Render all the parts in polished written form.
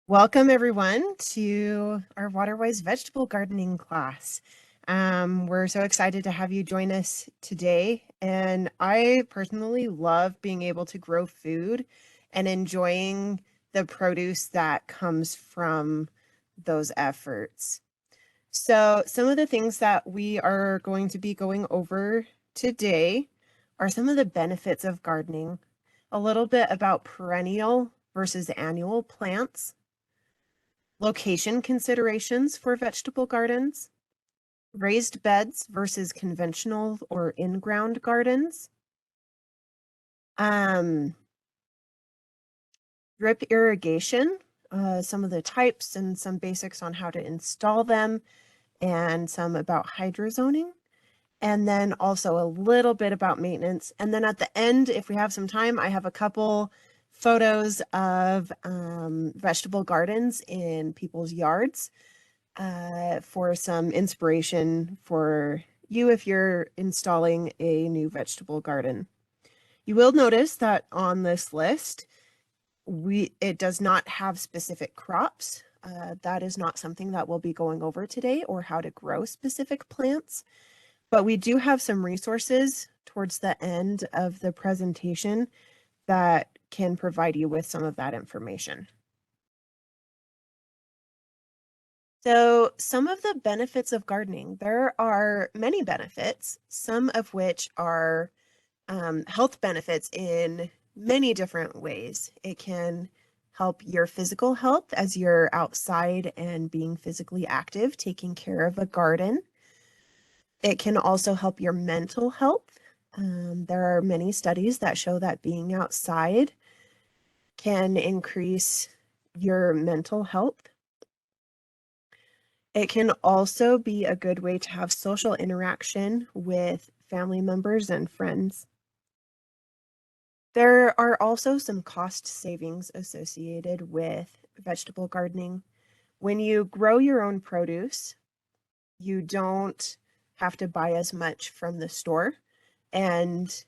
Welcome everyone to our Waterwise vegetable gardening class. We're so excited to have you join us today. And I personally love being able to grow food and enjoying the produce that comes from those efforts. So some of the things that we are going to be going over today are some of the benefits of gardening, a little bit about perennial versus annual plants, location considerations for vegetable gardens, raised beds versus conventional or in-ground gardens, drip irrigation, some of the types and some basics on how to install them, and some about hydrozoning, and then also a little bit about maintenance. And then at the end, if we have some time, I have a couple photos of vegetable gardens in people's yards for some inspiration for you if you're installing a new vegetable garden. You will notice that on this list, it does not have specific crops. That is not something that we'll be going over today, or how to grow specific plants. But we do have some resources towards the end of the presentation that can provide you with some of that information. So some of the benefits of gardening, there are many benefits, some of which are health benefits in many different ways. It can help your physical health as you're outside and being physically active, taking care of a garden. It can also help your mental health. There are many studies that show that being outside can increase your mental health. It can also be a good way to have social interaction with family members and friends. There are also some cost savings associated with vegetable gardening. When you grow your own produce, you don't have to buy as much from the store, and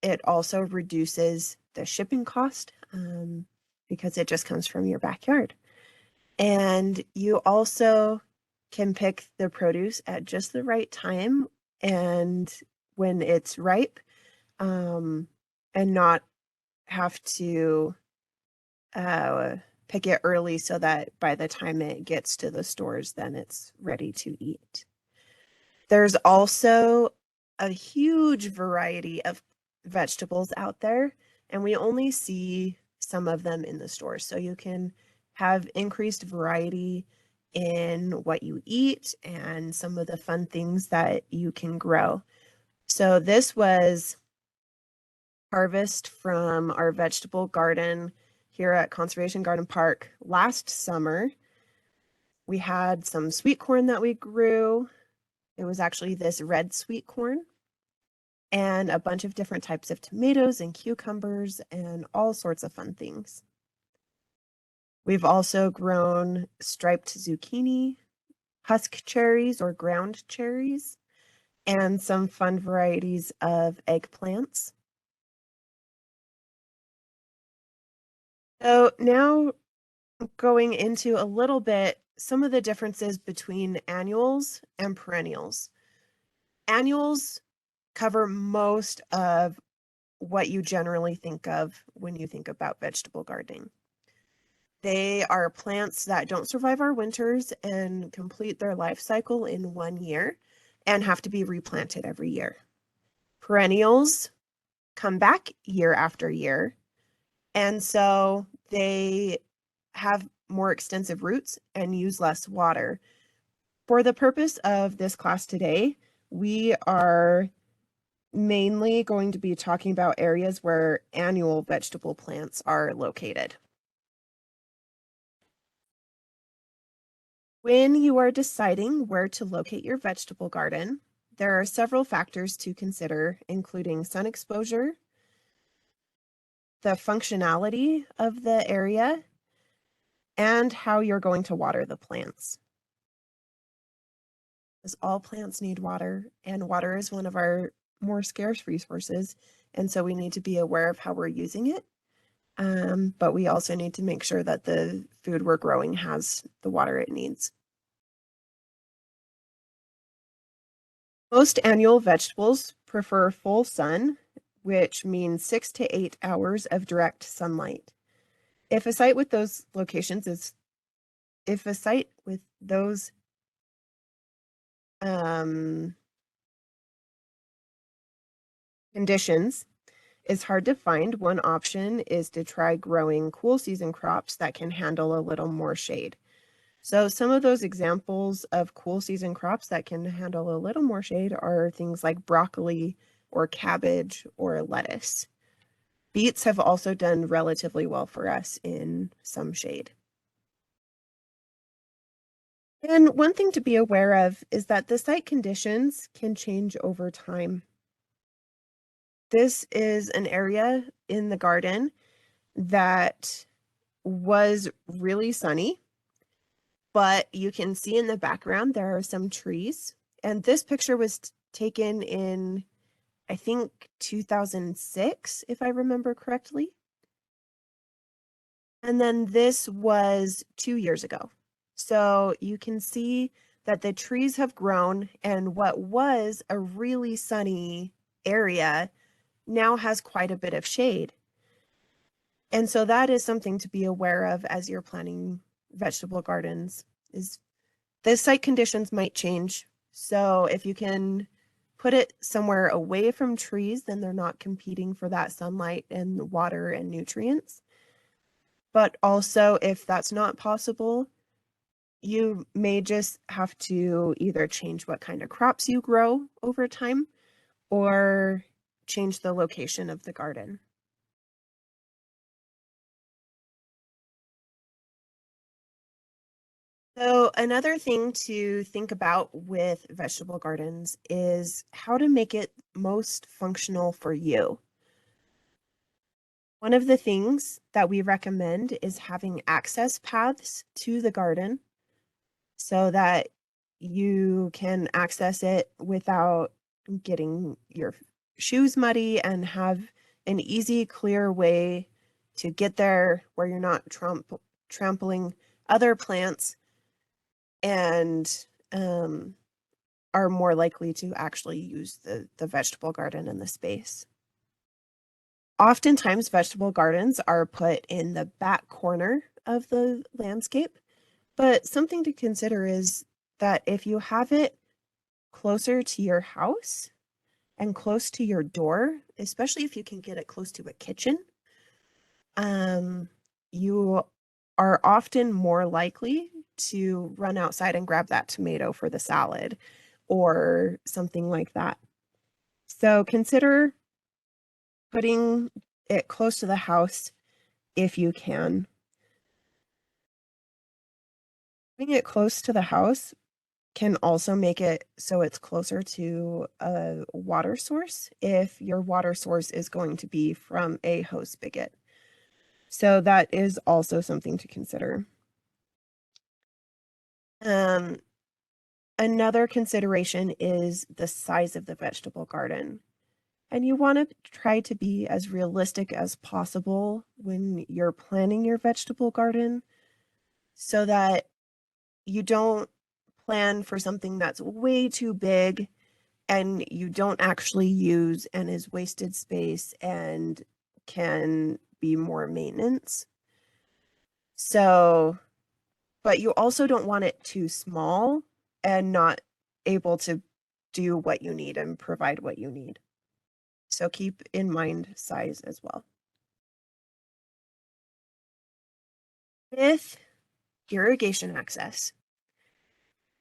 it also reduces the shipping cost because it just comes from your backyard. And you also can pick the produce at just the right time and when it's ripe, and not have to pick it early so that by the time it gets to the stores, then it's ready to eat. There's also a huge variety of vegetables out there, and we only see some of them in the stores. So you can have increased variety in what you eat and some of the fun things that you can grow. So this was harvest from our vegetable garden here at Conservation Garden Park last summer. We had some sweet corn that we grew. It was actually this red sweet corn, and a bunch of different types of tomatoes and cucumbers and all sorts of fun things. We've also grown striped zucchini, husk cherries or ground cherries, and some fun varieties of eggplants. So now going into a little bit some of the differences between annuals and perennials. Annuals cover most of what you generally think of when you think about vegetable gardening. They are plants that don't survive our winters and complete their life cycle in 1 year and have to be replanted every year. Perennials come back year after year, and so they have more extensive roots and use less water. For the purpose of this class today, we are mainly going to be talking about areas where annual vegetable plants are located. When you are deciding where to locate your vegetable garden, there are several factors to consider, including sun exposure, the functionality of the area, and how you're going to water the plants. Because all plants need water, and water is one of our more scarce resources, and so we need to be aware of how we're using it. But we also need to make sure that the food we're growing has the water it needs. Most annual vegetables prefer full sun, which means 6 to 8 hours of direct sunlight. If a site with those locations is, if a site with those conditions is hard to find, one option is to try growing cool season crops that can handle a little more shade. So some of those examples of cool season crops that can handle a little more shade are things like broccoli or cabbage or lettuce. Beets have also done relatively well for us in some shade. And one thing to be aware of is that the site conditions can change over time. This is an area in the garden that was really sunny, but you can see in the background there are some trees. And this picture was taken in, I think, 2006, if I remember correctly. And then this was 2 years ago. So you can see that the trees have grown, and what was a really sunny area now has quite a bit of shade. And so that is something to be aware of as you're planning vegetable gardens, is the site conditions might change. So if you can put it somewhere away from trees, then they're not competing for that sunlight and water and nutrients. But also, if that's not possible, you may just have to either change what kind of crops you grow over time or change the location of the garden. So another thing to think about with vegetable gardens is how to make it most functional for you. One of the things that we recommend is having access paths to the garden so that you can access it without getting your shoes muddy and have an easy, clear way to get there where you're not trampling other plants and are more likely to actually use the vegetable garden in the space. Oftentimes, vegetable gardens are put in the back corner of the landscape, but something to consider is that if you have it closer to your house and close to your door, especially if you can get it close to a kitchen, you are often more likely to run outside and grab that tomato for the salad or something like that. So consider putting it close to the house if you can. Putting it close to the house can also make it so it's closer to a water source if your water source is going to be from a hose spigot. So that is also something to consider. Um, Another consideration is the size of the vegetable garden. And you want to try to be as realistic as possible when you're planning your vegetable garden so that you don't plan for something that's way too big and you don't actually use and is wasted space and can be more maintenance. So, but you also don't want it too small and not able to do what you need and provide what you need. So keep in mind size as well. With irrigation access,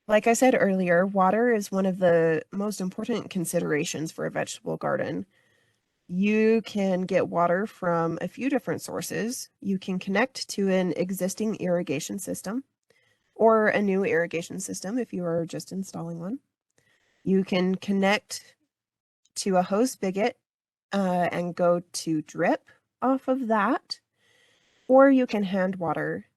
like I said earlier, water is one of the most important considerations for a vegetable garden. You can get water from a few different sources. You can connect to an existing irrigation system or a new irrigation system if you are just installing one. You can connect to a hose spigot and go to drip off of that, or you can hand water.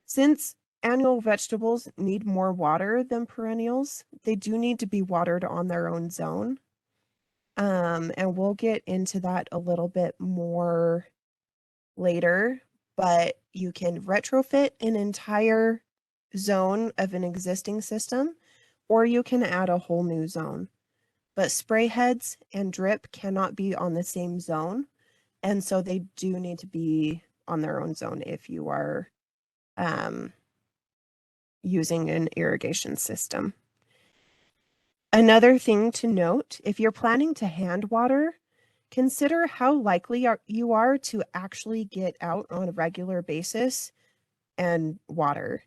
Since annual vegetables need more water than perennials, they do need to be watered on their own zone. And we'll get into that a little bit more later, but you can retrofit an entire zone of an existing system, or you can add a whole new zone. But spray heads and drip cannot be on the same zone, and so they do need to be on their own zone if you are using an irrigation system. Another thing to note, if you're planning to hand water, consider how likely you are to actually get out on a regular basis and water.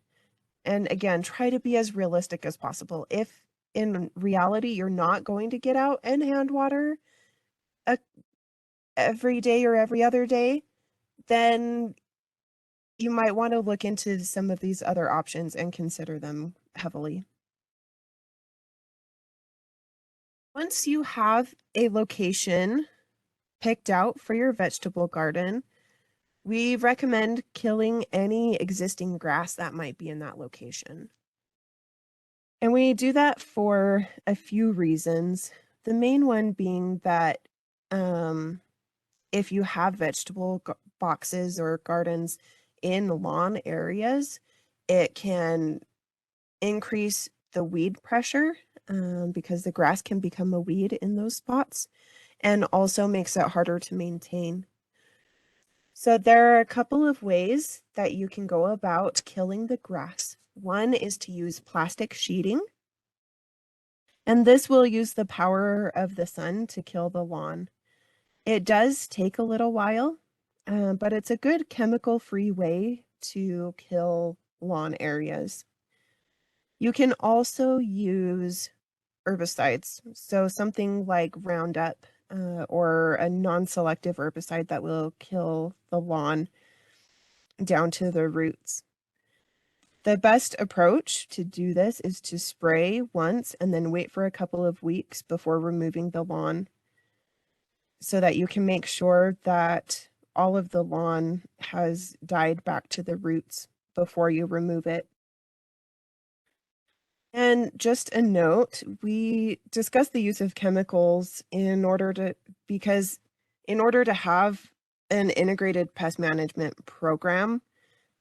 And again, try to be as realistic as possible. If in reality you're not going to get out and hand water every day or every other day, then you might want to look into some of these other options and consider them heavily. Once you have a location picked out for your vegetable garden, we recommend killing any existing grass that might be in that location. And we do that for a few reasons. The main one being that if you have vegetable boxes or gardens in lawn areas, it can increase the weed pressure because the grass can become a weed in those spots, and also makes it harder to maintain. So there are a couple of ways that you can go about killing the grass. One is to use plastic sheeting, and this will use the power of the sun to kill the lawn. It does take a little while, but it's a good chemical-free way to kill lawn areas. You can also use herbicides, so something like Roundup or a non-selective herbicide that will kill the lawn down to the roots. The best approach to do this is to spray once and then wait for a couple of weeks before removing the lawn so that you can make sure that all of the lawn has died back to the roots before you remove it. And just a note, we discussed the use of chemicals because in order to have an integrated pest management program,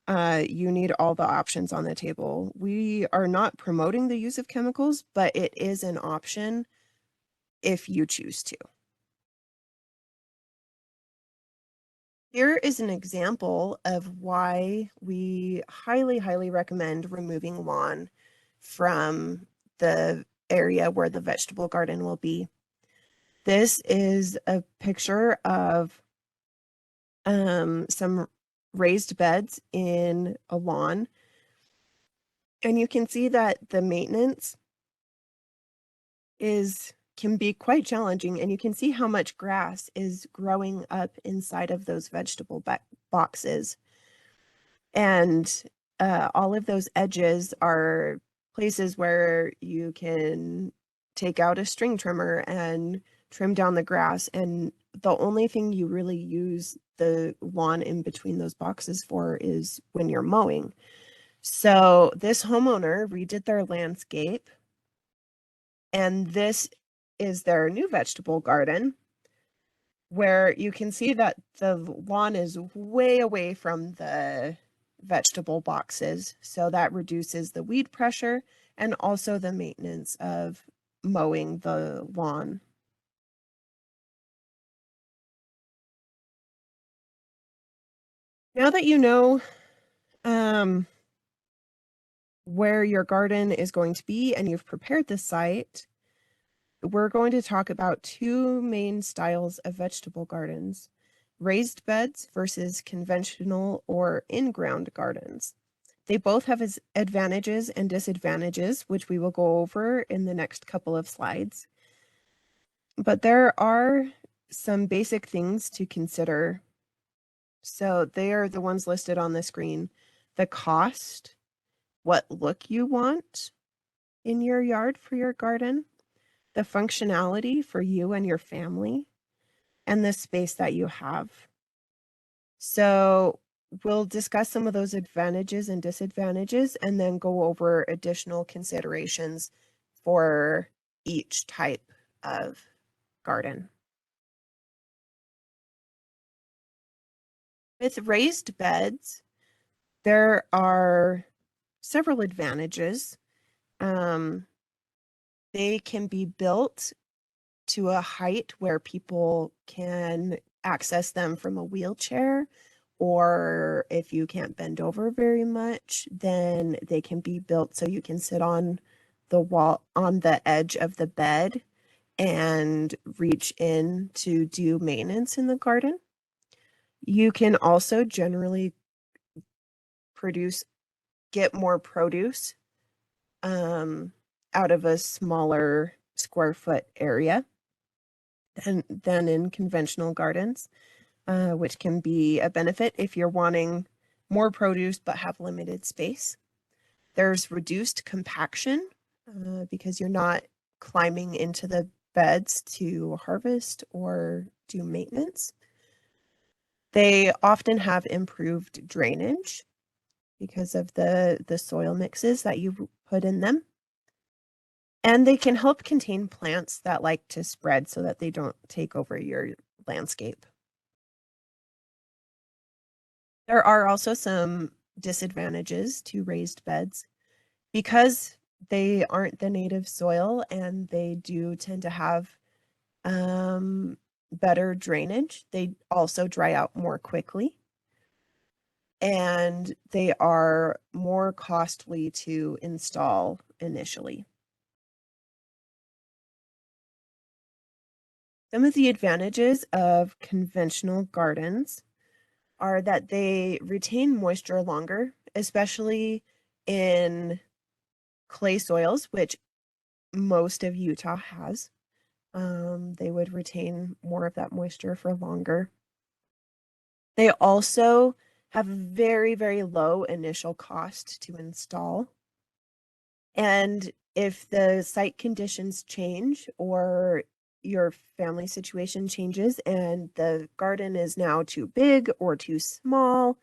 you need all the options on the table. We are not promoting the use of chemicals, but it is an option if you choose to. Here is an example of why we highly, highly recommend removing lawn from the area where the vegetable garden will be. This is a picture of some raised beds in a lawn. And you can see that the maintenance can be quite challenging, and you can see how much grass is growing up inside of those vegetable boxes. And all of those edges are places where you can take out a string trimmer and trim down the grass. And the only thing you really use the lawn in between those boxes for is when you're mowing. So this homeowner redid their landscape, and this is their new vegetable garden, where you can see that the lawn is way away from the vegetable boxes. So that reduces the weed pressure and also the maintenance of mowing the lawn. Now that you know where your garden is going to be and you've prepared the site, we're going to talk about two main styles of vegetable gardens: raised beds versus conventional or in-ground gardens. They both have advantages and disadvantages, which we will go over in the next couple of slides. But there are some basic things to consider. So they are the ones listed on the screen: the cost, what look you want in your yard for your garden, the functionality for you and your family, and the space that you have. So we'll discuss some of those advantages and disadvantages and then go over additional considerations for each type of garden. With raised beds, there are several advantages. They can be built to a height where people can access them from a wheelchair, or if you can't bend over very much, then they can be built so you can sit on the wall, on the edge of the bed, and reach in to do maintenance in the garden. You can also generally get more produce um, out of a smaller square foot area than in conventional gardens, which can be a benefit if you're wanting more produce but have limited space. There's reduced compaction because you're not climbing into the beds to harvest or do maintenance. They often have improved drainage because of the soil mixes that you put in them. And they can help contain plants that like to spread so that they don't take over your landscape. There are also some disadvantages to raised beds because they aren't the native soil and they do tend to have better drainage. They also dry out more quickly and they are more costly to install initially. Some of the advantages of conventional gardens are that they retain moisture longer, especially in clay soils, which most of Utah has. They would retain more of that moisture for longer. They also have very, very low initial cost to install. And if the site conditions change or your family situation changes and the garden is now too big or too small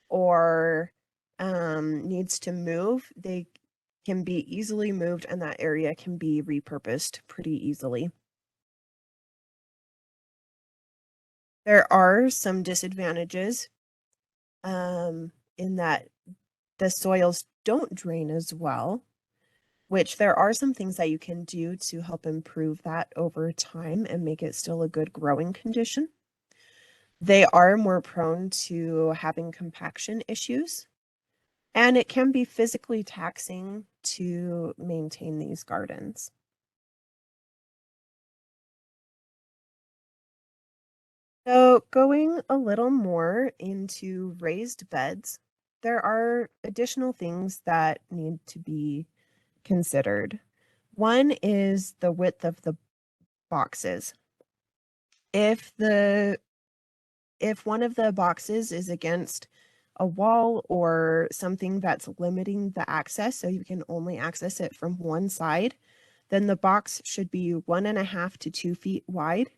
or needs to move, they can be easily moved and that area can be repurposed pretty easily. There are some disadvantages in that the soils don't drain as well, which there are some things that you can do to help improve that over time and make it still a good growing condition. They are more prone to having compaction issues, and it can be physically taxing to maintain these gardens. So going a little more into raised beds, there are additional things that need to be considered. One is the width of the boxes. If the if one of the boxes is against a wall or something that's limiting the access, so you can only access it from one side, then the box should be 1.5 to 2 feet wide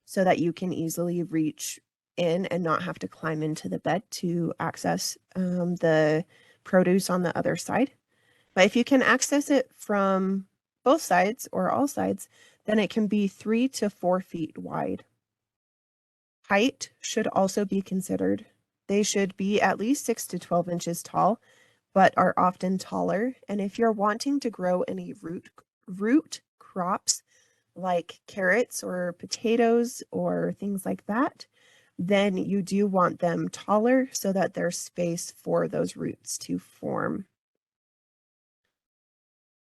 so that you can easily reach in and not have to climb into the bed to access the produce on the other side. But if you can access it from both sides or all sides, then it can be 3 to 4 feet wide. Height should also be considered. They should be at least 6 to 12 inches tall, but are often taller. And if you're wanting to grow any root crops like carrots or potatoes or things like that, then you do want them taller so that there's space for those roots to form.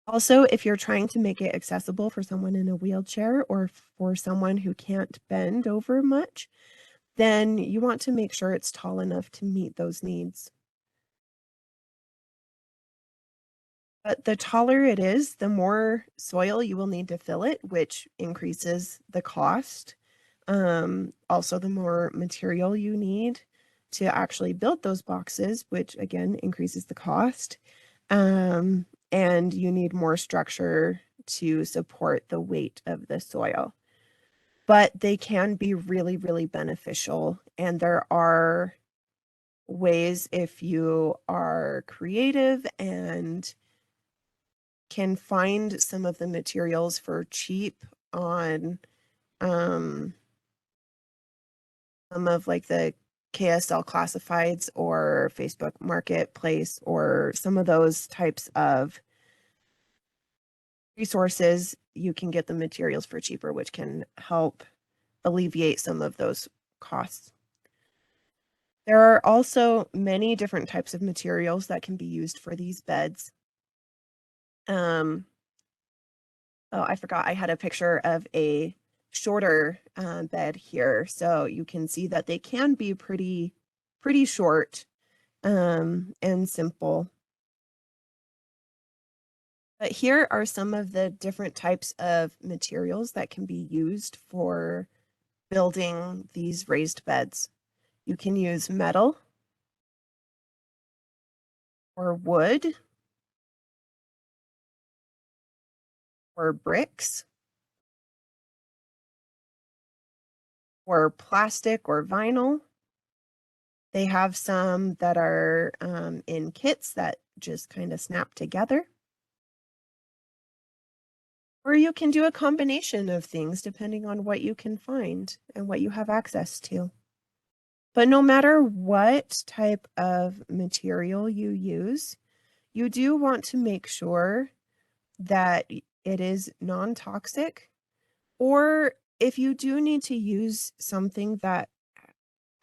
Also, if you're trying to make it accessible for someone in a wheelchair or for someone who can't bend over much, then you want to make sure it's tall enough to meet those needs. But the taller it is, the more soil you will need to fill it, which increases the cost. Also, the more material you need to actually build those boxes, which again increases the cost. And you need more structure to support the weight of the soil. But they can be really, really beneficial. And there are ways, if you are creative and can find some of the materials for cheap on some of like the KSL Classifieds or Facebook Marketplace or some of those types of resources, you can get the materials for cheaper, which can help alleviate some of those costs. There are also many different types of materials that can be used for these beds. Oh, I forgot I had a picture of a shorter bed here. So you can see that they can be pretty short and simple. But here are some of the different types of materials that can be used for building these raised beds. You can use metal or wood or bricks or plastic or vinyl. They have some that are in kits that just kind of snap together. Or you can do a combination of things depending on what you can find and what you have access to. But no matter what type of material you use, you do want to make sure that it is non-toxic, or if you do need to use something that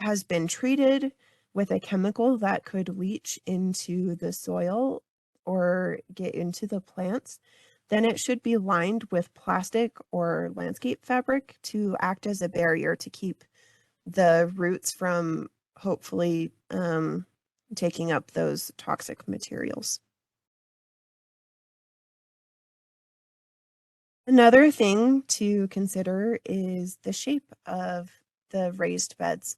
has been treated with a chemical that could leach into the soil or get into the plants, then it should be lined with plastic or landscape fabric to act as a barrier to keep the roots from hopefully taking up those toxic materials. Another thing to consider is the shape of the raised beds.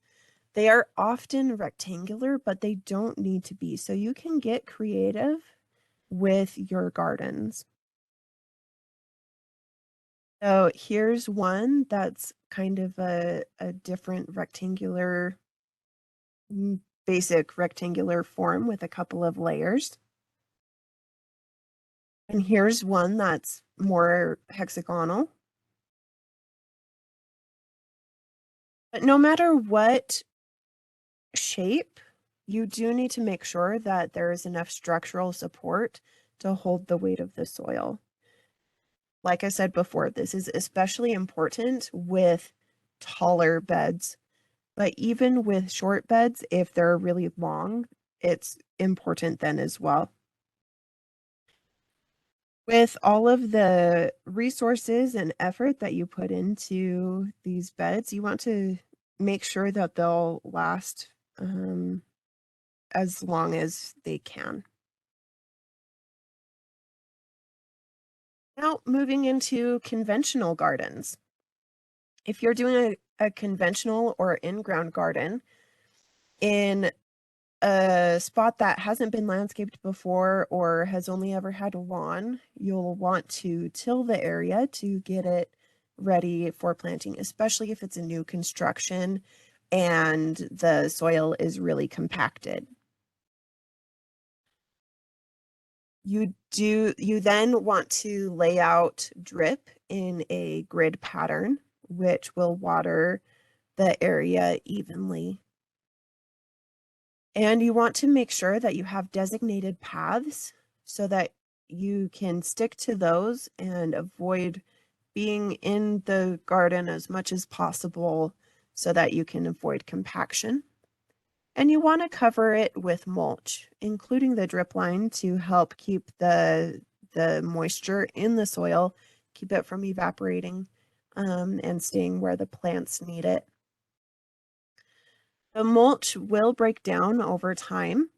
They are often rectangular, but they don't need to be. So you can get creative with your gardens. So here's one that's kind of a different rectangular, basic rectangular form with a couple of layers. And here's one that's more hexagonal. But no matter what shape, you do need to make sure that there is enough structural support to hold the weight of the soil. Like I said before, this is especially important with taller beds, but even with short beds, if they're really long, it's important then as well. With all of the resources and effort that you put into these beds, you want to make sure that they'll last as long as they can. Now, moving into conventional gardens. If you're doing a conventional or in-ground garden in a spot that hasn't been landscaped before or has only ever had a lawn, you'll want to till the area to get it ready for planting, especially if it's a new construction and the soil is really compacted. You then want to lay out drip in a grid pattern, which will water the area evenly. And you want to make sure that you have designated paths so that you can stick to those and avoid being in the garden as much as possible so that you can avoid compaction. And you want to cover it with mulch, including the drip line to help keep the moisture in the soil, keep it from evaporating and staying where the plants need it. The mulch will break down over time,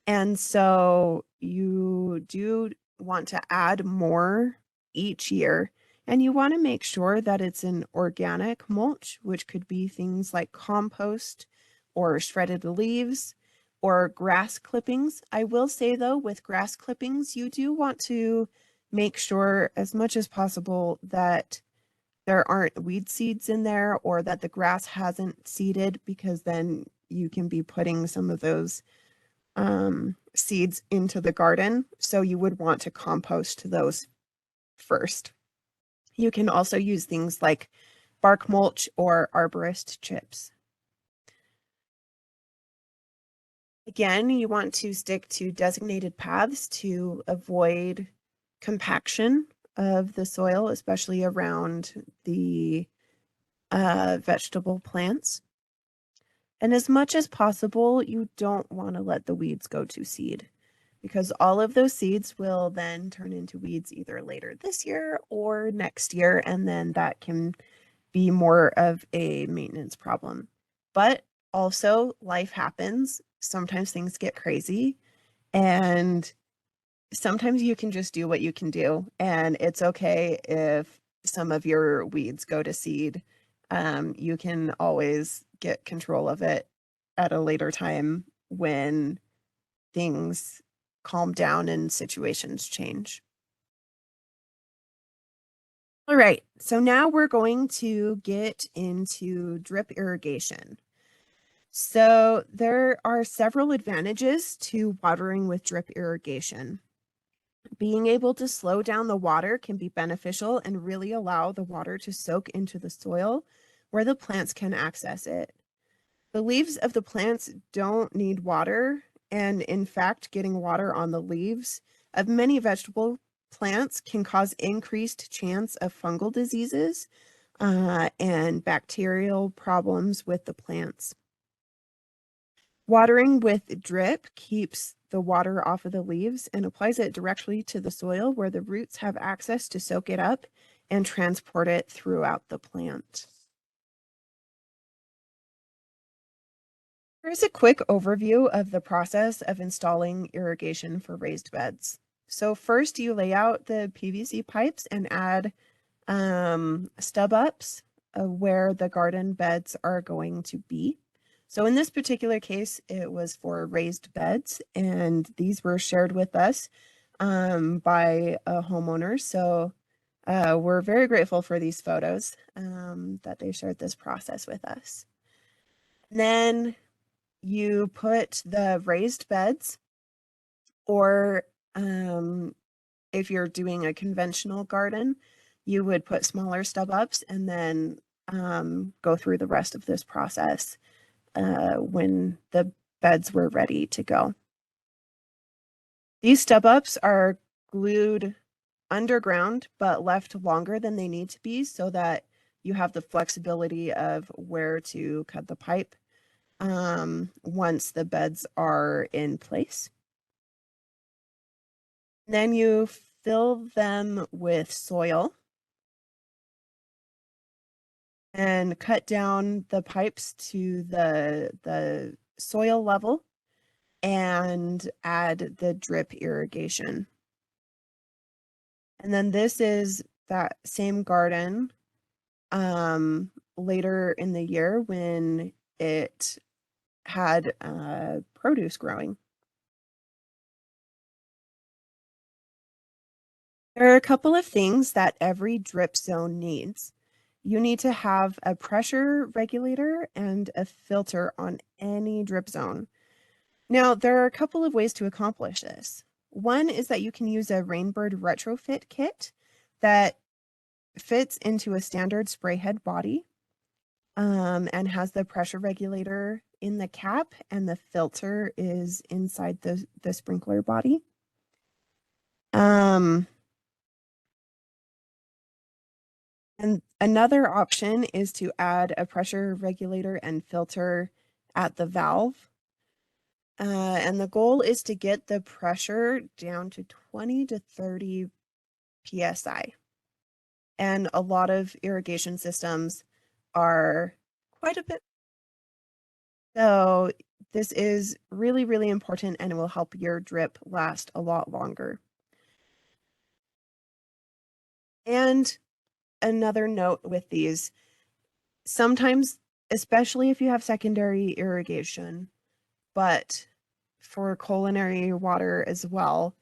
and so you do want to add more each year. And you want to make sure that it's an organic mulch, which could be things like compost or shredded leaves or grass clippings. I will say though, with grass clippings, you do want to make sure as much as possible that there aren't weed seeds in there or that the grass hasn't seeded, because then you can be putting some of those seeds into the garden. So you would want to compost those first. You can also use things like bark mulch or arborist chips. Again, you want to stick to designated paths to avoid compaction of the soil, especially around the vegetable plants. And as much as possible, you don't want to let the weeds go to seed because all of those seeds will then turn into weeds either later this year or next year, and then that can be more of a maintenance problem. But also, life happens. Sometimes things get crazy, and sometimes you can just do what you can do. And it's okay if some of your weeds go to seed. You can always get control of it at a later time when things calm down and situations change. All right, so now we're going to get into drip irrigation. So there are several advantages to watering with drip irrigation. Being able to slow down the water can be beneficial and really allow the water to soak into the soil where the plants can access it. The leaves of the plants don't need water, and in fact, getting water on the leaves of many vegetable plants can cause increased chance of fungal diseases and bacterial problems with the plants. Watering with drip keeps the water off of the leaves and applies it directly to the soil where the roots have access to soak it up and transport it throughout the plant. Here's a quick overview of the process of installing irrigation for raised beds. So first you lay out the PVC pipes and add stub ups where the garden beds are going to be. So in this particular case, it was for raised beds, and these were shared with us by a homeowner. So we're very grateful for these photos that they shared this process with us. And then you put the raised beds, or if you're doing a conventional garden, you would put smaller stub ups and then go through the rest of this process when the beds were ready to go. These stub ups are glued underground but left longer than they need to be so that you have the flexibility of where to cut the pipe once the beds are in place. Then you fill them with soil and cut down the pipes to the soil level and add the drip irrigation. And then this is that same garden later in the year when it had produce growing. There are a couple of things that every drip zone needs. You need to have a pressure regulator and a filter on any drip zone. Now, there are a couple of ways to accomplish this. One is that you can use a Rainbird retrofit kit that fits into a standard spray head body and has the pressure regulator in the cap, and the filter is inside the sprinkler body. And another option is to add a pressure regulator and filter at the valve. And the goal is to get the pressure down to 20 to 30 psi. And a lot of irrigation systems are quite a bit. So this is really, really important, and it will help your drip last a lot longer. And another note with these, sometimes, especially if you have secondary irrigation, but for culinary water as well,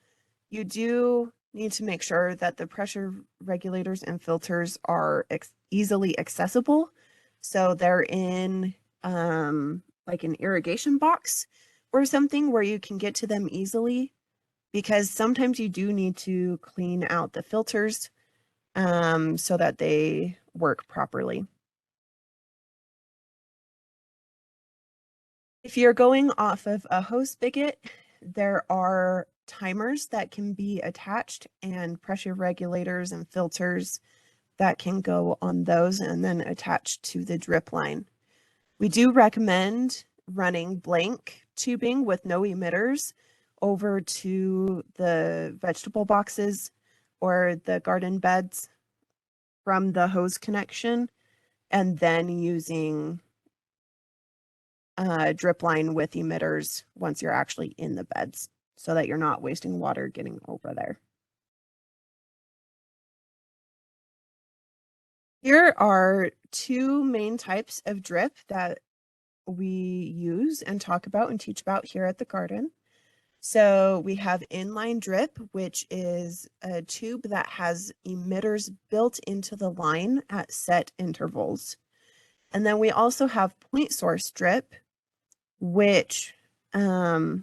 you do need to make sure that the pressure regulators and filters are easily accessible. So they're in like an irrigation box or something where you can get to them easily, because sometimes you do need to clean out the filters so that they work properly. If you're going off of a hose spigot, there are timers that can be attached and pressure regulators and filters that can go on those and then attached to the drip line. We do recommend running blank tubing with no emitters over to the vegetable boxes or the garden beds from the hose connection, and then using drip line with emitters once you're actually in the beds so that you're not wasting water getting over there. Here are two main types of drip that we use and talk about and teach about here at the garden. So we have inline drip, which is a tube that has emitters built into the line at set intervals. And then we also have point source drip, which has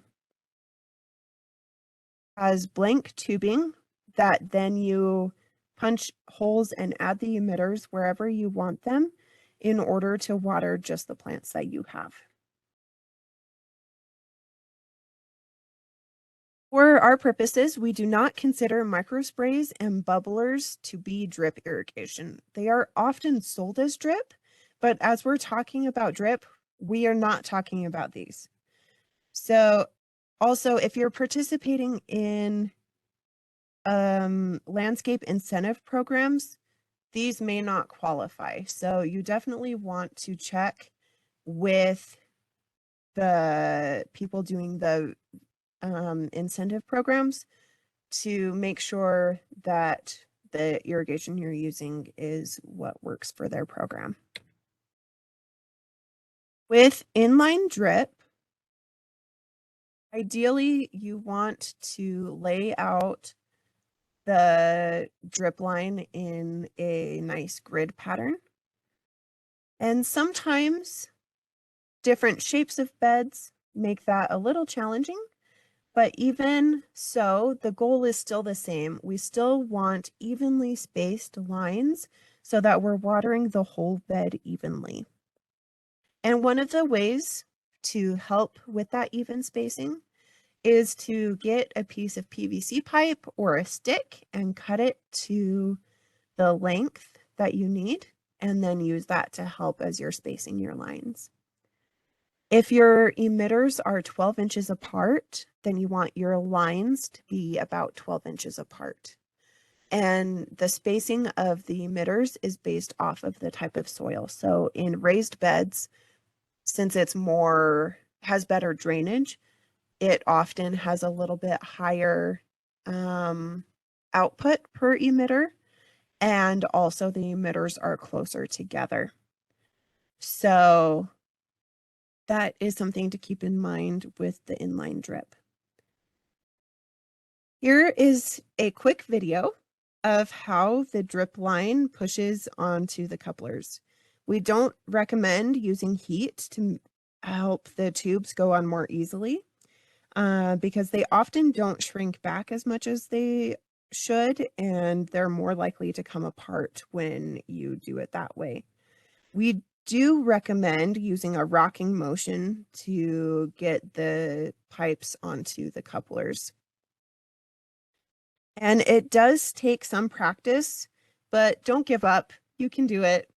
blank tubing that then you punch holes and add the emitters wherever you want them in order to water just the plants that you have. For our purposes, we do not consider microsprays and bubblers to be drip irrigation. They are often sold as drip, but as we're talking about drip, we are not talking about these. So also, if you're participating in landscape incentive programs, these may not qualify. So you definitely want to check with the people doing the incentive programs to make sure that the irrigation you're using is what works for their program. With inline drip, ideally you want to lay out the drip line in a nice grid pattern. And sometimes different shapes of beds make that a little challenging. But even so, the goal is still the same. We still want evenly spaced lines so that we're watering the whole bed evenly. And one of the ways to help with that even spacing is to get a piece of PVC pipe or a stick and cut it to the length that you need, and then use that to help as you're spacing your lines. If your emitters are 12 inches apart, then you want your lines to be about 12 inches apart. And the spacing of the emitters is based off of the type of soil. So in raised beds, since it's has better drainage, it often has a little bit higher output per emitter, and also the emitters are closer together. So that is something to keep in mind with the inline drip. Here is a quick video of how the drip line pushes onto the couplers. We don't recommend using heat to help the tubes go on more easily because they often don't shrink back as much as they should, and they're more likely to come apart when you do it that way. We do recommend using a rocking motion to get the pipes onto the couplers. And it does take some practice, but don't give up. You can do it.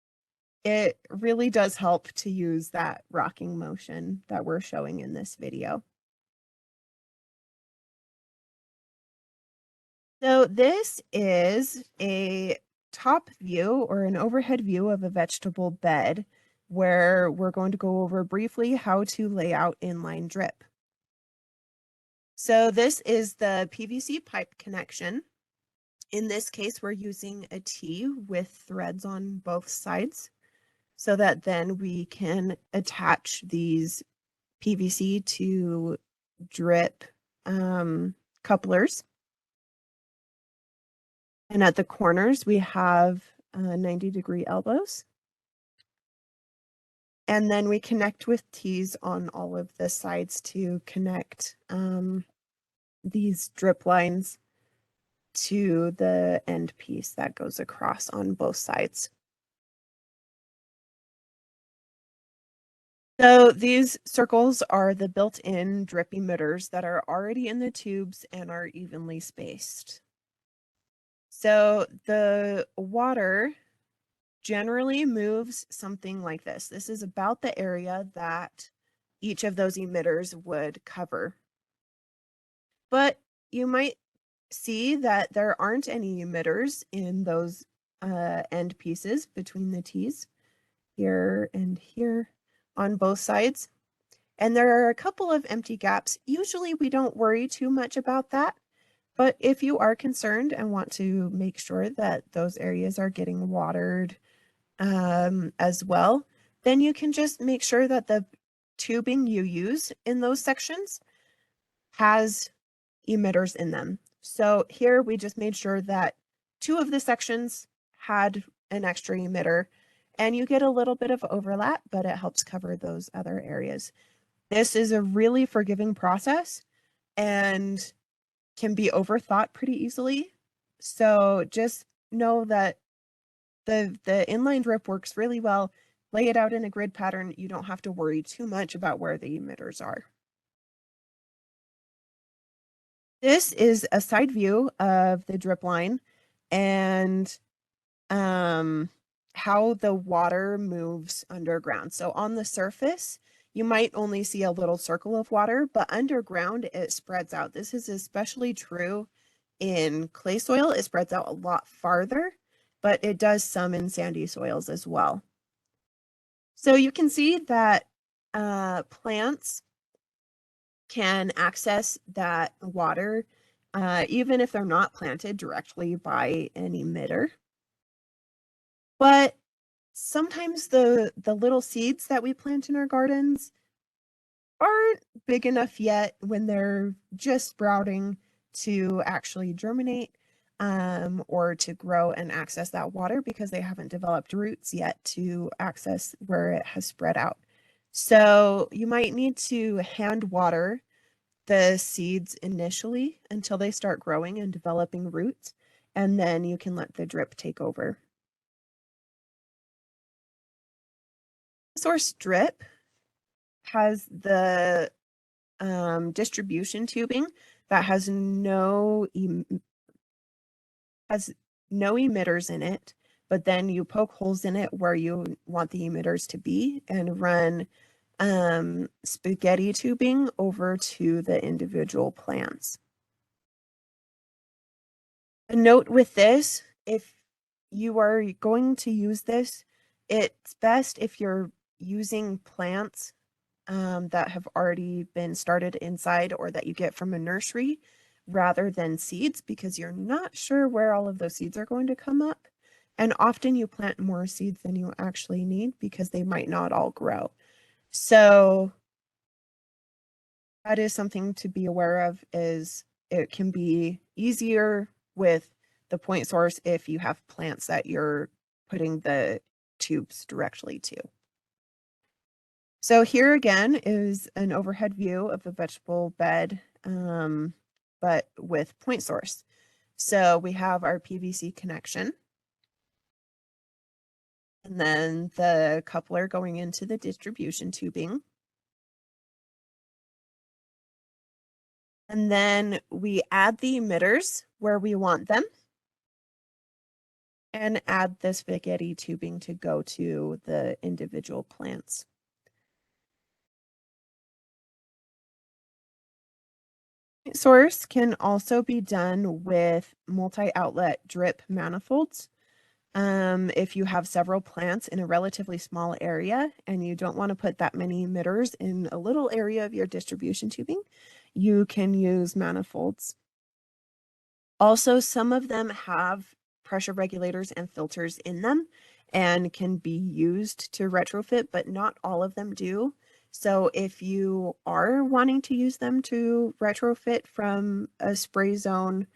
It really does help to use that rocking motion that we're showing in this video. So this is a top view or an overhead view of a vegetable bed where we're going to go over briefly how to lay out inline drip. So this is the PVC pipe connection. In this case, we're using a T with threads on both sides so that then we can attach these PVC to drip couplers. And at the corners, we have 90-degree elbows. And then we connect with T's on all of the sides to connect these drip lines to the end piece that goes across on both sides. So these circles are the built-in drip emitters that are already in the tubes and are evenly spaced. So the water generally moves something like this. This is about the area that each of those emitters would cover. But you might see that there aren't any emitters in those end pieces between the T's here and here on both sides. And there are a couple of empty gaps. Usually we don't worry too much about that. But if you are concerned and want to make sure that those areas are getting watered as well, then you can just make sure that the tubing you use in those sections has emitters in them. So here we just made sure that 2 of the sections had an extra emitter, and you get a little bit of overlap, but it helps cover those other areas. This is a really forgiving process and can be overthought pretty easily. So just know that the inline drip works really well. Lay it out in a grid pattern. You don't have to worry too much about where the emitters are. This is a side view of the drip line and how the water moves underground. So on the surface, you might only see a little circle of water, but underground it spreads out. This is especially true in clay soil. It spreads out a lot farther, but it does some in sandy soils as well. So you can see that plants can access that water even if they're not planted directly by an emitter. But sometimes the little seeds that we plant in our gardens aren't big enough yet when they're just sprouting to actually germinate or to grow and access that water because they haven't developed roots yet to access where it has spread out. So you might need to hand water the seeds initially until they start growing and developing roots, and then you can let the drip take over. Source drip has the distribution tubing that has no emitters in it, but then you poke holes in it where you want the emitters to be and run spaghetti tubing over to the individual plants. A note with this, if you are going to use this, it's best if you're using plants that have already been started inside or that you get from a nursery rather than seeds because you're not sure where all of those seeds are going to come up. And often you plant more seeds than you actually need because they might not all grow. So that is something to be aware of is it can be easier with the point source if you have plants that you're putting the tubes directly to. So here again is an overhead view of the vegetable bed, but with point source. So we have our PVC connection, and then the coupler going into the distribution tubing. And then we add the emitters where we want them and add the spaghetti tubing to go to the individual plants. Source can also be done with multi-outlet drip manifolds. If you have several plants in a relatively small area and you don't want to put that many emitters in a little area of your distribution tubing, you can use manifolds. Also, some of them have pressure regulators and filters in them and can be used to retrofit, but not all of them do. So if you are wanting to use them to retrofit from a spray zone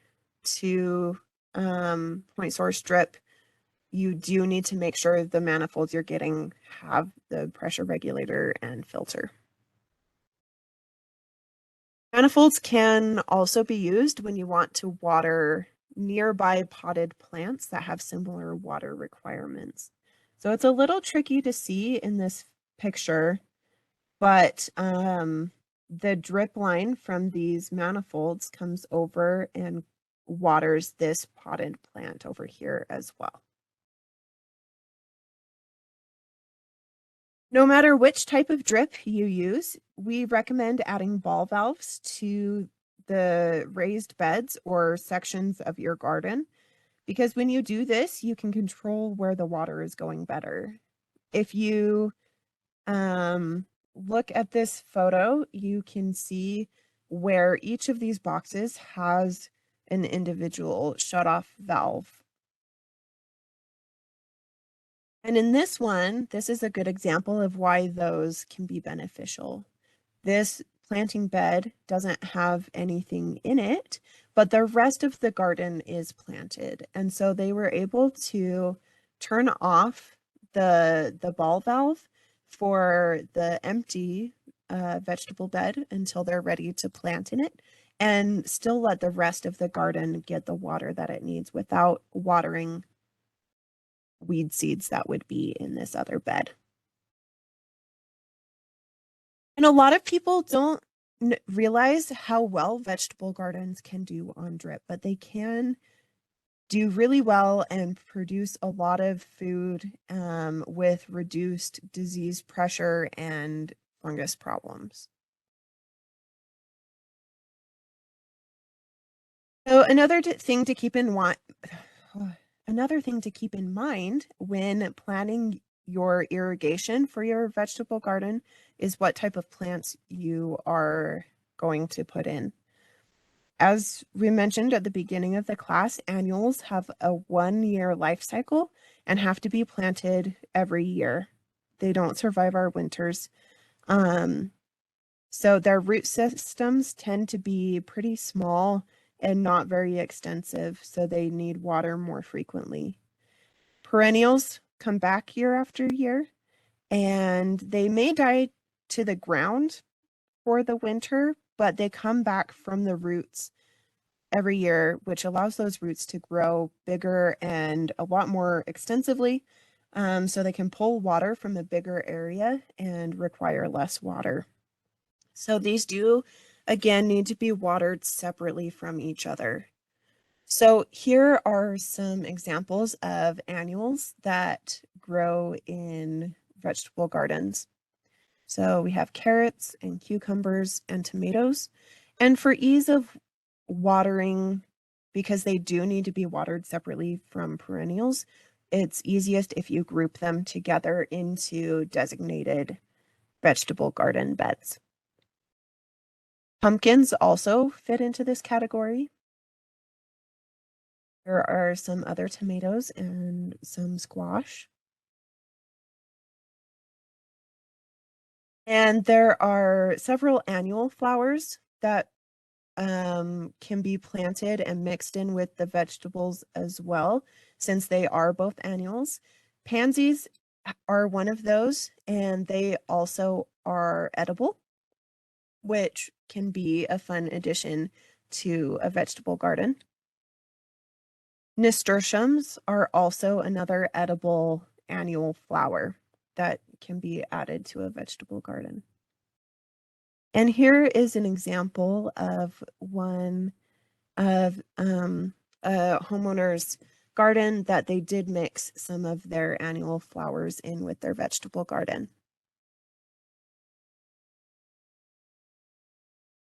to point source drip, you do need to make sure the manifolds you're getting have the pressure regulator and filter. Manifolds can also be used when you want to water nearby potted plants that have similar water requirements. So it's a little tricky to see in this picture But the drip line from these manifolds comes over and waters this potted plant over here as well. No matter which type of drip you use, we recommend adding ball valves to the raised beds or sections of your garden, because when you do this, you can control where the water is going better. If you look at this photo, you can see where each of these boxes has an individual shut-off valve. And in this one, this is a good example of why those can be beneficial. This planting bed doesn't have anything in it, but the rest of the garden is planted. And so they were able to turn off the ball valve for the empty vegetable bed until they're ready to plant in it, and still let the rest of the garden get the water that it needs without watering weed seeds that would be in this other bed. And a lot of people don't realize how well vegetable gardens can do on drip, but they can do really well and produce a lot of food with reduced disease pressure and fungus problems. So thing to keep in another thing to keep in mind when planning your irrigation for your vegetable garden is what type of plants you are going to put in. As we mentioned at the beginning of the class, annuals have a 1-year life cycle and have to be planted every year. They don't survive our winters. So their root systems tend to be pretty small and not very extensive, so they need water more frequently. Perennials come back year after year, and they may die to the ground for the winter, but they come back from the roots every year, which allows those roots to grow bigger and a lot more extensively, so they can pull water from a bigger area and require less water. So these do, again, need to be watered separately from each other. So here are some examples of annuals that grow in vegetable gardens. So we have carrots and cucumbers and tomatoes. And for ease of watering, because they do need to be watered separately from perennials, it's easiest if you group them together into designated vegetable garden beds. Pumpkins also fit into this category. There are some other tomatoes and some squash. And there are several annual flowers that can be planted and mixed in with the vegetables as well, since they are both annuals. Pansies are one of those, and they also are edible, which can be a fun addition to a vegetable garden. Nasturtiums are also another edible annual flower that can be added to a vegetable garden. And here is an example of one of a homeowner's garden that they did mix some of their annual flowers in with their vegetable garden.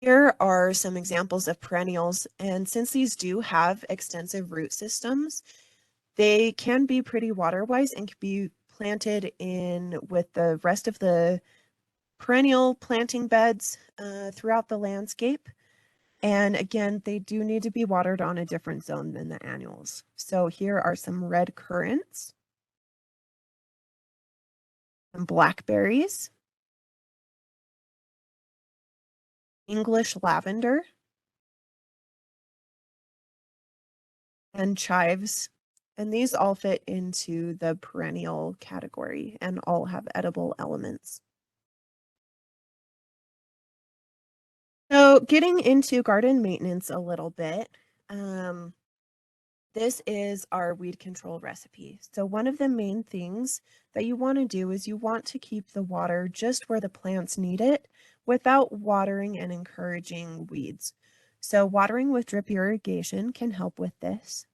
Here are some examples of perennials, and since these do have extensive root systems, they can be pretty water-wise and can be planted in with the rest of the perennial planting beds throughout the landscape. And again, they do need to be watered on a different zone than the annuals. So here are some red currants, some blackberries, English lavender, and chives. And these all fit into the perennial category and all have edible elements. So getting into garden maintenance a little bit, This is our weed control recipe. So one of the main things that you want to do is you want to keep the water just where the plants need it without watering and encouraging weeds. So watering with drip irrigation can help with this.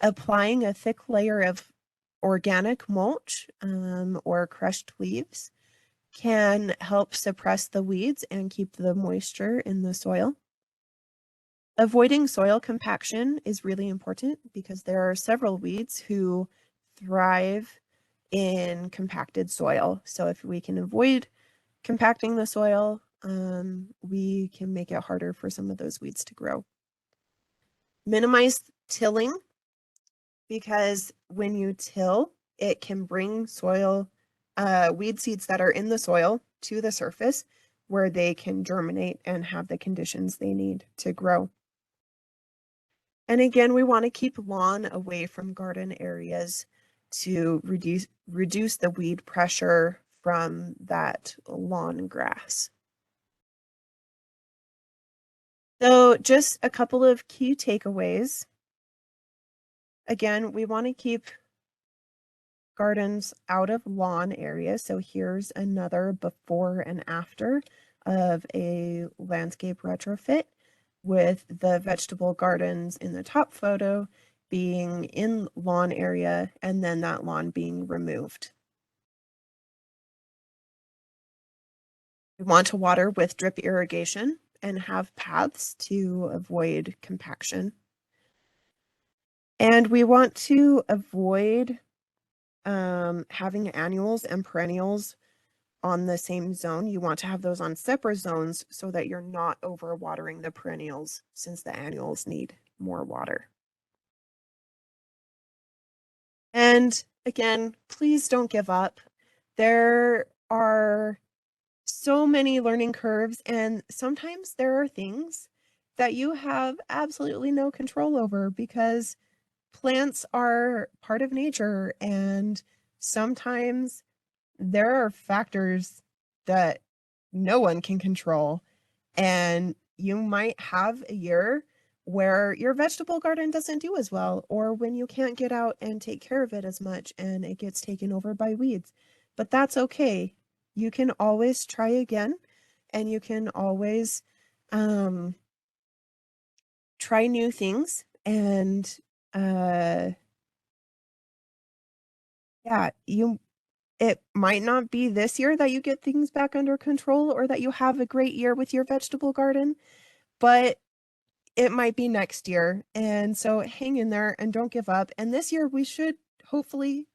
Applying a thick layer of organic mulch or crushed leaves can help suppress the weeds and keep the moisture in the soil. Avoiding soil compaction is really important because there are several weeds who thrive in compacted soil. So if we can avoid compacting the soil, we can make it harder for some of those weeds to grow. Minimize tilling because when you till, it can bring soil, weed seeds that are in the soil to the surface where they can germinate and have the conditions they need to grow. And again, we want to keep lawn away from garden areas to reduce the weed pressure from that lawn grass. So just a couple of key takeaways. Again, we want to keep gardens out of lawn areas. So here's another before and after of a landscape retrofit with the vegetable gardens in the top photo being in lawn area and then that lawn being removed. We want to water with drip irrigation and have paths to avoid compaction. And we want to avoid having annuals and perennials on the same zone. You want to have those on separate zones so that you're not overwatering the perennials since the annuals need more water. And again, please don't give up. There are so many learning curves, and sometimes there are things that you have absolutely no control over because plants are part of nature, and sometimes there are factors that no one can control. And you might have a year where your vegetable garden doesn't do as well, or when you can't get out and take care of it as much and it gets taken over by weeds. But that's okay. You can always try again, and you can always try new things. And yeah, it might not be this year that you get things back under control or that you have a great year with your vegetable garden, but it might be next year. And so hang in there and don't give up. And this year we should hopefully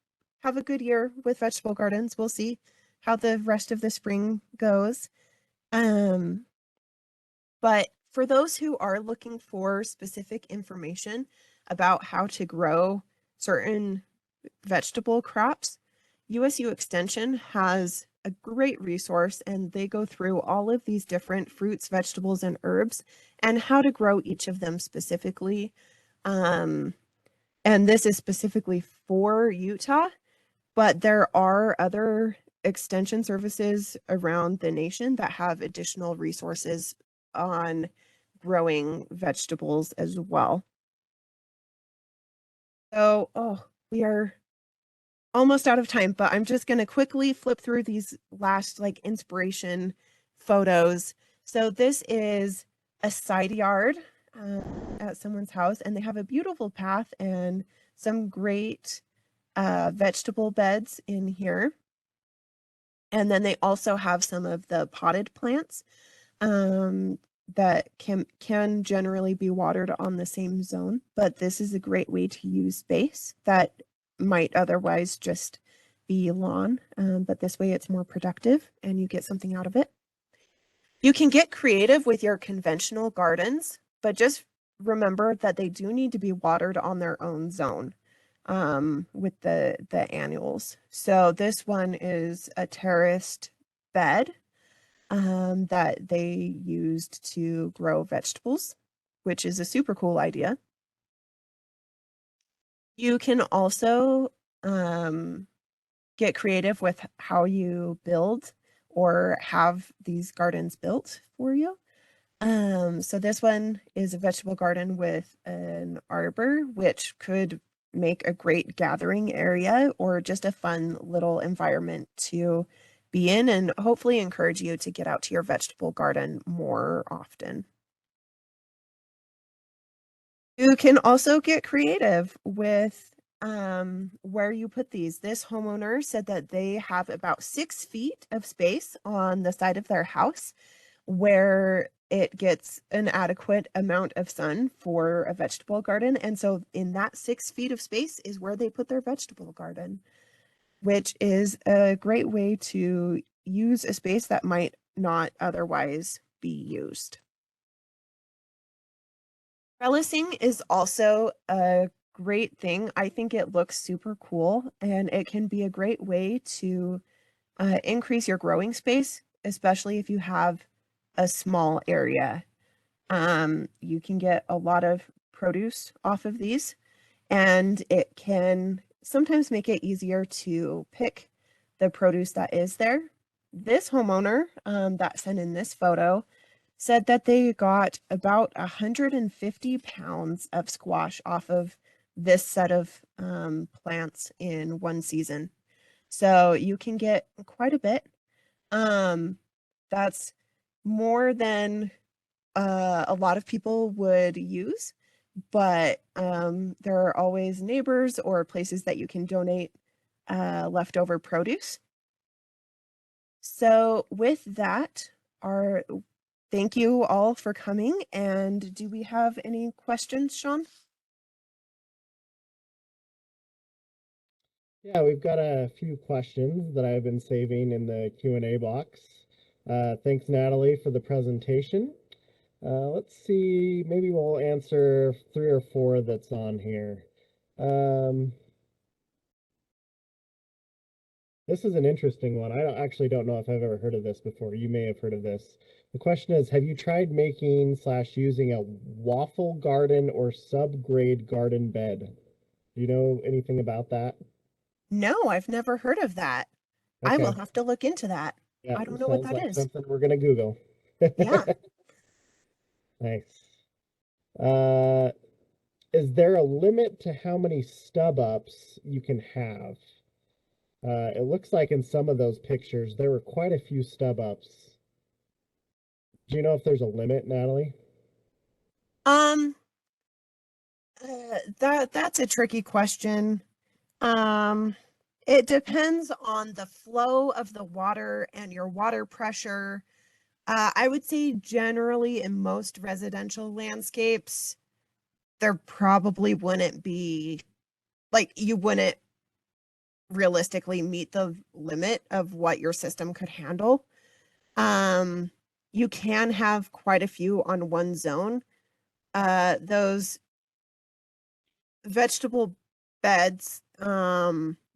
have a good year with vegetable gardens. We'll see how the rest of the spring goes. But for those who are looking for specific information about how to grow certain vegetable crops, USU Extension has a great resource, and they go through all of these different fruits, vegetables, and herbs and how to grow each of them specifically. And this is specifically for Utah, but there are other extension services around the nation that have additional resources on growing vegetables as well. So, we are almost out of time, but I'm just going to quickly flip through these last like inspiration photos. So this is a side yard at someone's house, and they have a beautiful path and some great vegetable beds in here. And then they also have some of the potted plants that can generally be watered on the same zone, but this is a great way to use space that might otherwise just be lawn, but this way it's more productive and you get something out of it. You can get creative with your conventional gardens, but just remember that they do need to be watered on their own zone with the annuals. So this one is a terraced bed that they used to grow vegetables, which is a super cool idea. You can also get creative with how you build or have these gardens built for you. So this one is a vegetable garden with an arbor, which could make a great gathering area or just a fun little environment to be in and hopefully encourage you to get out to your vegetable garden more often. You can also get creative with where you put these. This homeowner said that they have about 6 feet of space on the side of their house where it gets an adequate amount of sun for a vegetable garden. And so in that 6 feet of space is where they put their vegetable garden, which is a great way to use a space that might not otherwise be used. Trellising is also a great thing. I think it looks super cool and it can be a great way to increase your growing space, especially if you have a small area. You can get a lot of produce off of these, and it can sometimes make it easier to pick the produce that is there. This homeowner that sent in this photo said that they got about 150 pounds of squash off of this set of plants in one season. So you can get quite a bit. Um, that's more than a lot of people would use, but there are always neighbors or places that you can donate leftover produce. So with that, our thank you all for coming. And do we have any questions, Sean? Yeah, we've got a few questions that I've been saving in the Q&A box. Thanks, Natalie, for the presentation. Let's see, maybe we'll answer 3 or 4 that's on here. Um, this is an interesting one. Actually don't know if I've ever heard of this before. You may have heard of this. The question is, have you tried making / using a waffle garden or subgrade garden bed? Do you know anything about that? No, I've never heard of that. I will Okay. have to look into that. Yeah, I don't know what sounds that like is. something we're gonna Google. Yeah. Nice. Uh, is there a limit to how many stub ups you can have? It looks like in some of those pictures there were quite a few stub ups. Do you know if there's a limit, Natalie? Um, that's a tricky question. Um, it depends on the flow of the water and your water pressure. I would say generally in most residential landscapes, there probably wouldn't be like you wouldn't realistically meet the limit of what your system could handle. Um, you can have quite a few on one zone. Those vegetable beds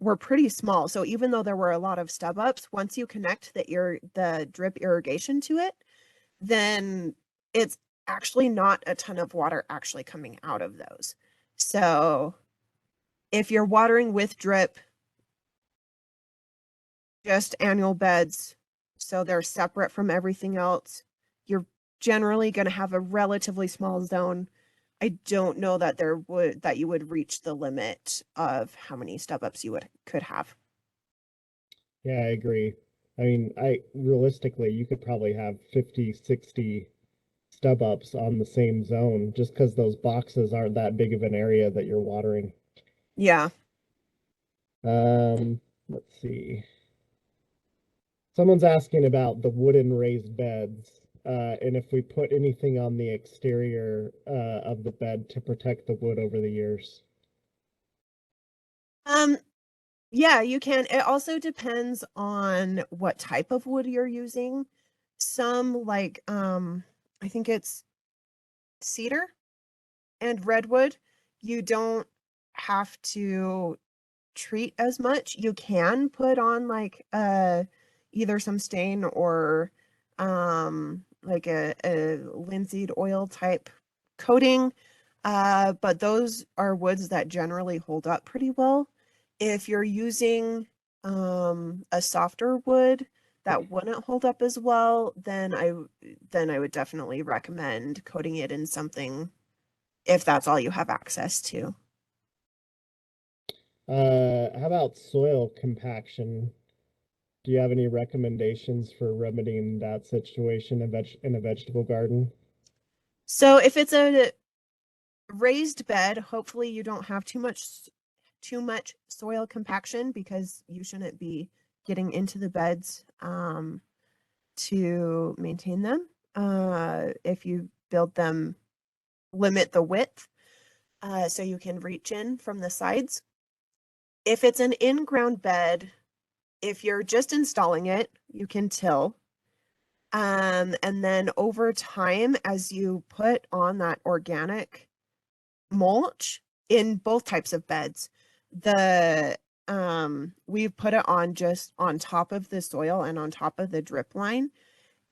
were pretty small. So even though there were a lot of stub ups, once you connect the drip irrigation to it, then it's actually not a ton of water actually coming out of those. So if you're watering with drip, just annual beds, so they're separate from everything else, you're generally going to have a relatively small zone. I don't know that you would reach the limit of how many stub ups you would could have. Yeah, I agree. I mean, I realistically, you could probably have 50, 60 stub ups on the same zone just because those boxes aren't that big of an area that you're watering. Yeah. Let's see. Someone's asking about the wooden raised beds, and if we put anything on the exterior of the bed to protect the wood over the years. Um, yeah, you can. It also depends on what type of wood you're using. Some like I think it's cedar and redwood, you don't have to treat as much. You can put on like either some stain or like a linseed oil type coating. But those are woods that generally hold up pretty well. If you're using a softer wood, that wouldn't hold up as well, then I would definitely recommend coating it in something if that's all you have access to. How about soil compaction? Do you have any recommendations for remedying that situation in a vegetable garden? So if it's a raised bed, hopefully you don't have too much soil compaction because you shouldn't be getting into the beds to maintain them. If you build them, limit the width so you can reach in from the sides. If it's an in-ground bed, if you're just installing it, you can till. And then over time, as you put on that organic mulch in both types of beds, the we've put it on just on top of the soil and on top of the drip line.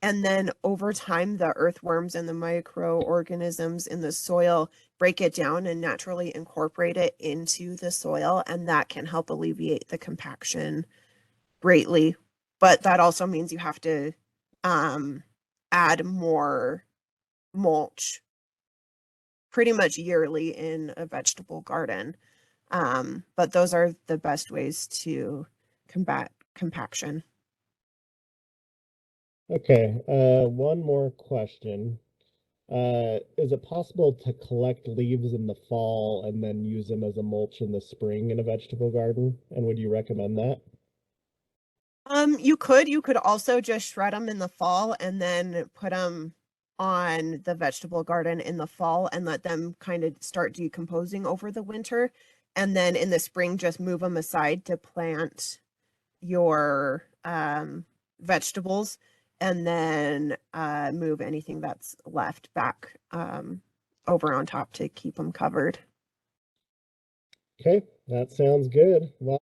And then over time, the earthworms and the microorganisms in the soil break it down and naturally incorporate it into the soil. And that can help alleviate the compaction greatly. But that also means you have to add more mulch pretty much yearly in a vegetable garden. But those are the best ways to combat compaction. Okay, one more question. Is it possible to collect leaves in the fall and then use them as a mulch in the spring in a vegetable garden? And would you recommend that? You could also just shred them in the fall and then put them on the vegetable garden in the fall and let them kind of start decomposing over the winter. And then in the spring, just move them aside to plant your vegetables and then move anything that's left back over on top to keep them covered. Okay, that sounds good. Well,